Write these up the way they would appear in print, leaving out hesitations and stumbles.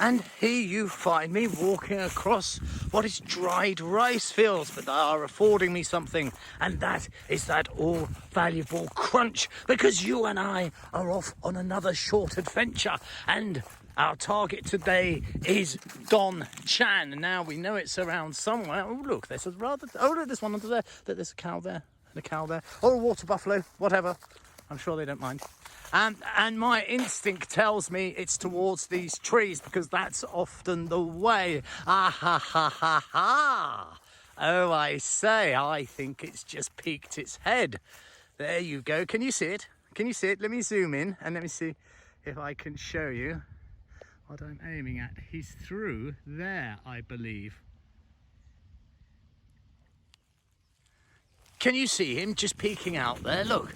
And here you find me walking across what is dried rice fields, but they are affording me something, and that is that all valuable crunch, because you and I are off on another short adventure, and our target today is Don Chan. Now we know it's around somewhere. Oh look, there's a rather, oh look, there's one under there, there's a cow there, and a cow there, or a water buffalo, whatever. I'm sure they don't mind. And my instinct tells me it's towards these trees, because that's often the way. Ah ha ha ha ha. Oh, I say, I think it's just peeked its head. There you go. Can you see it? Can you see it? Let me zoom in and let me see if I can show you what I'm aiming at. He's through there, I believe. Can you see him just peeking out there? Look,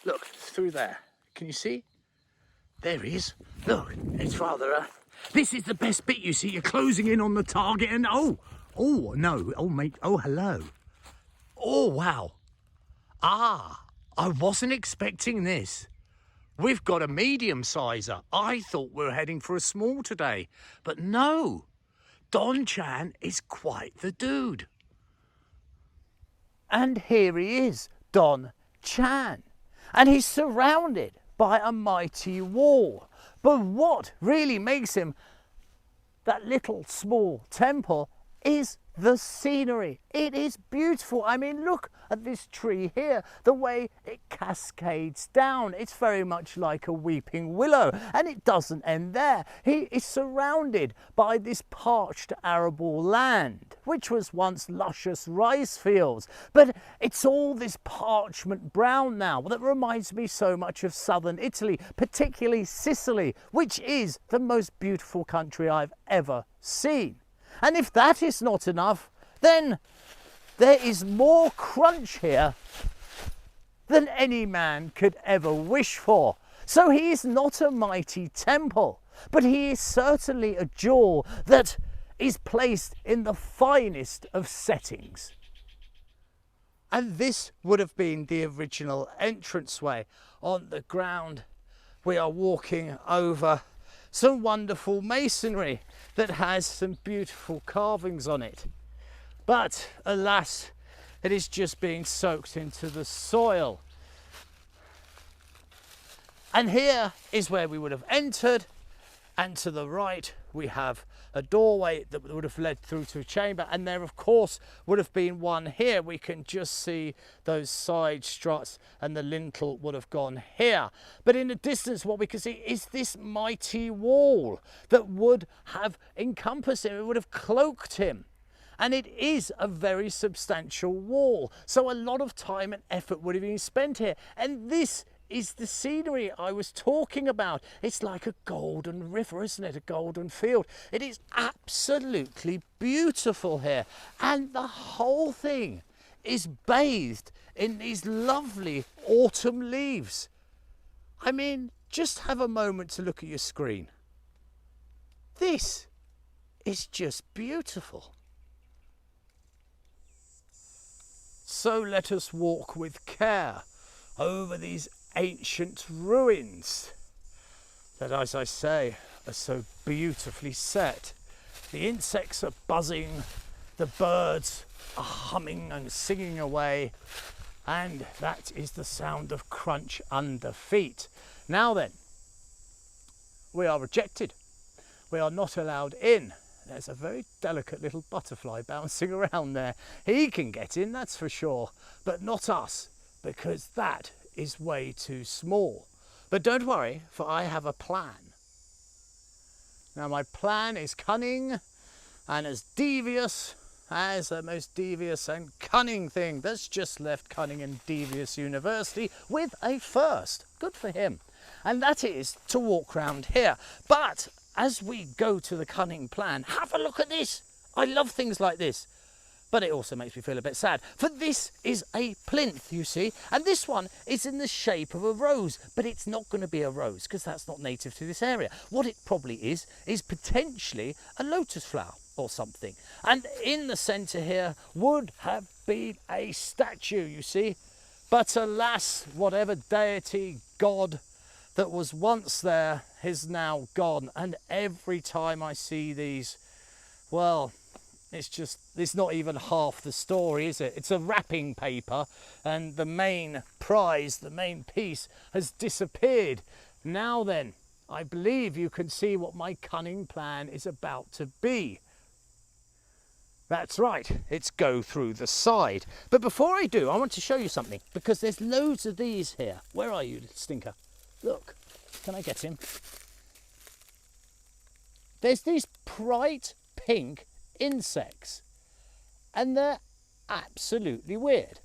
look, through there. Can you see? There he is. Look, it's rather this is the best bit, you see. You're closing in on the target and oh no, oh mate, oh hello. Oh wow. Ah, I wasn't expecting this. We've got a medium sizer. I thought we were heading for a small today, but no. Don Chan is quite the dude. And here he is, Don Chan. And he's surrounded by a mighty wall. But what really makes him that little small temple is the scenery. It is beautiful. I mean, look at this tree here, the way it cascades down. It's very much like a weeping willow, and it doesn't end there. He is surrounded by this parched arable land, which was once luscious rice fields, but it's all this parchment brown now. Well, that reminds me so much of southern Italy, particularly Sicily, which is the most beautiful country I've ever seen. And if that is not enough, then there is more crunch here than any man could ever wish for. So he is not a mighty temple, but he is certainly a jewel that is placed in the finest of settings. And this would have been the original entranceway. On the ground, we are walking over some wonderful masonry that has some beautiful carvings on it. But alas, it is just being soaked into the soil. And here is where we would have entered, and to the right we have a doorway that would have led through to a chamber, and there of course would have been one here. We can just see those side struts, and the lintel would have gone here. But in the distance what we can see is this mighty wall that would have encompassed him, it would have cloaked him. And it is a very substantial wall, so a lot of time and effort would have been spent here. And this is the scenery I was talking about. It's like a golden river, isn't it? A golden field. It is absolutely beautiful here. And the whole thing is bathed in these lovely autumn leaves. I mean, just have a moment to look at your screen. This is just beautiful. So let us walk with care over these ancient ruins that, as I say, are so beautifully set. The insects are buzzing, the birds are humming and singing away, and that is the sound of crunch under feet. Now then, we are rejected. We are not allowed in. There's a very delicate little butterfly bouncing around there. He can get in, that's for sure, but not us, because that is way too small. But don't worry, for I have a plan. Now my plan is cunning and as devious as the most devious and cunning thing that's just left Cunning and Devious University with a first. Good for him. And that is to walk round here. But as we go to the cunning plan, have a look at this. I love things like this. But it also makes me feel a bit sad, for this is a plinth, you see, and this one is in the shape of a rose, but it's not going to be a rose because that's not native to this area. What it probably is potentially a lotus flower or something. And in the centre here would have been a statue, you see, but alas, whatever deity, god that was once there is now gone. And every time I see these, well, it's not even half the story, is it? It's a wrapping paper, and the main prize, the main piece, has disappeared. Now then, I believe you can see what my cunning plan is about to be. That's right, it's go through the side. But before I do, I want to show you something, because there's loads of these here. Where are you, stinker? Look, can I get him? There's these bright pink insects, and they're absolutely weird.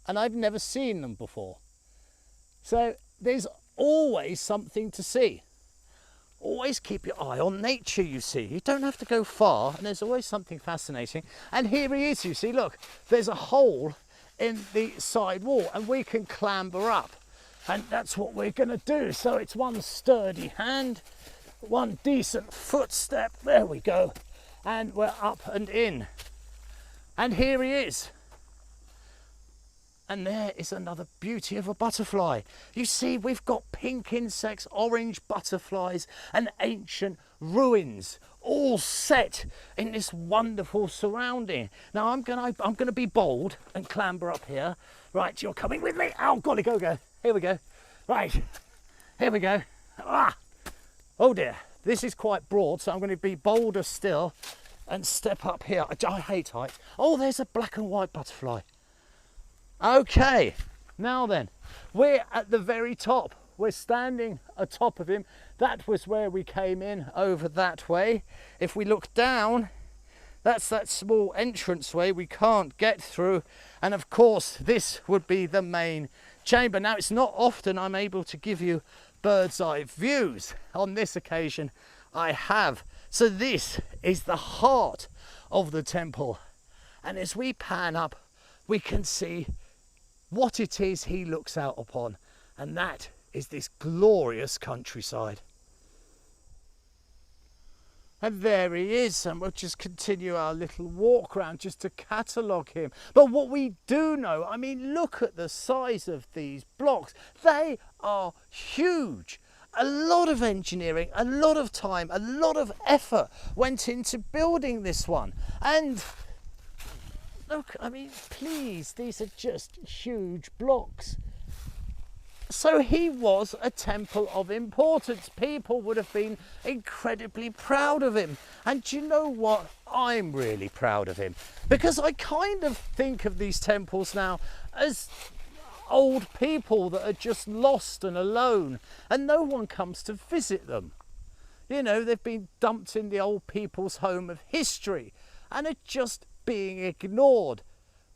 And I've never seen them before. So there's always something to see. Always keep your eye on nature, you see. You don't have to go far, and there's always something fascinating. And here he is, you see, look, there's a hole in the side wall, and we can clamber up. And that's what we're going to do. So it's one sturdy hand, one decent footstep, there we go, and we're up and in. And here he is. And there is another beauty of a butterfly. You see, we've got pink insects, orange butterflies, and ancient ruins, all set in this wonderful surrounding. Now I'm gonna be bold and clamber up here. Right, you're coming with me. Oh, golly, go. Here we go. Right, here we go. Ah, oh dear, this is quite broad, so I'm going to be bolder still and step up here. I hate heights. Oh, there's a black and white butterfly. Okay, now then, we're at the very top. We're standing atop of him. That was where we came in, over that way. If we look down, that's that small entranceway we can't get through. And of course, this would be the main chamber. Now, it's not often I'm able to give you bird's eye views. On this occasion, I have. So this is the heart of the temple. And as we pan up, we can see what it is he looks out upon, and that is this glorious countryside. And there he is, and we'll just continue our little walk around just to catalogue him. But what we do know, I mean, look at the size of these blocks. They are huge. A lot of engineering, a lot of time, a lot of effort went into building this one. And look, I mean, please, these are just huge blocks. So he was a temple of importance. People would have been incredibly proud of him. And do you know what? I'm really proud of him, because I kind of think of these temples now as old people that are just lost and alone, and no one comes to visit them. You know, they've been dumped in the old people's home of history and are just being ignored.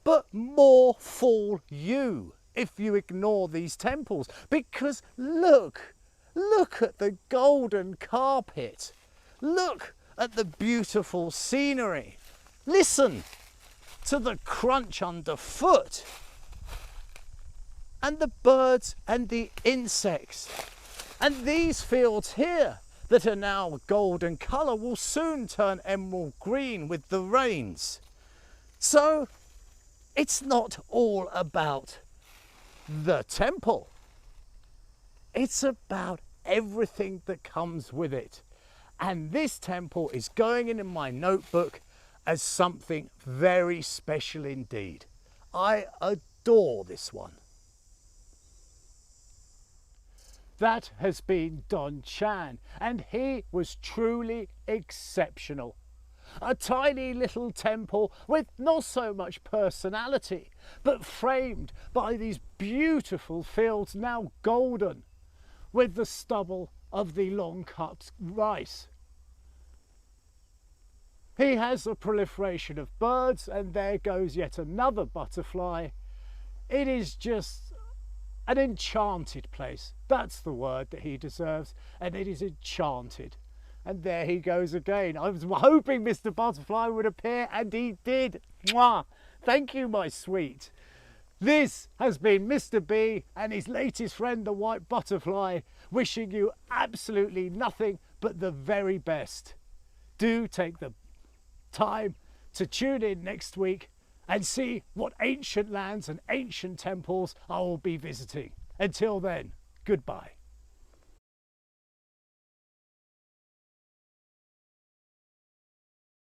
But more fool you if you ignore these temples, because look at the golden carpet, look at the beautiful scenery, listen to the crunch underfoot, and the birds and the insects. And these fields here that are now golden colour will soon turn emerald green with the rains. So it's not all about the temple. It's about everything that comes with it. And this temple is going in my notebook as something very special indeed. I adore this one. That has been Don Chan, and he was truly exceptional. A tiny little temple with not so much personality, but framed by these beautiful fields, now golden, with the stubble of the long-cut rice. He has a proliferation of birds, and there goes yet another butterfly. It is just an enchanted place. That's the word that he deserves, and it is enchanted. And there he goes again. I was hoping Mr. Butterfly would appear, and he did. Mwah! Thank you, my sweet. This has been Mr. B and his latest friend, the white butterfly, wishing you absolutely nothing but the very best. Do take the time to tune in next week and see what ancient lands and ancient temples I will be visiting. Until then, goodbye.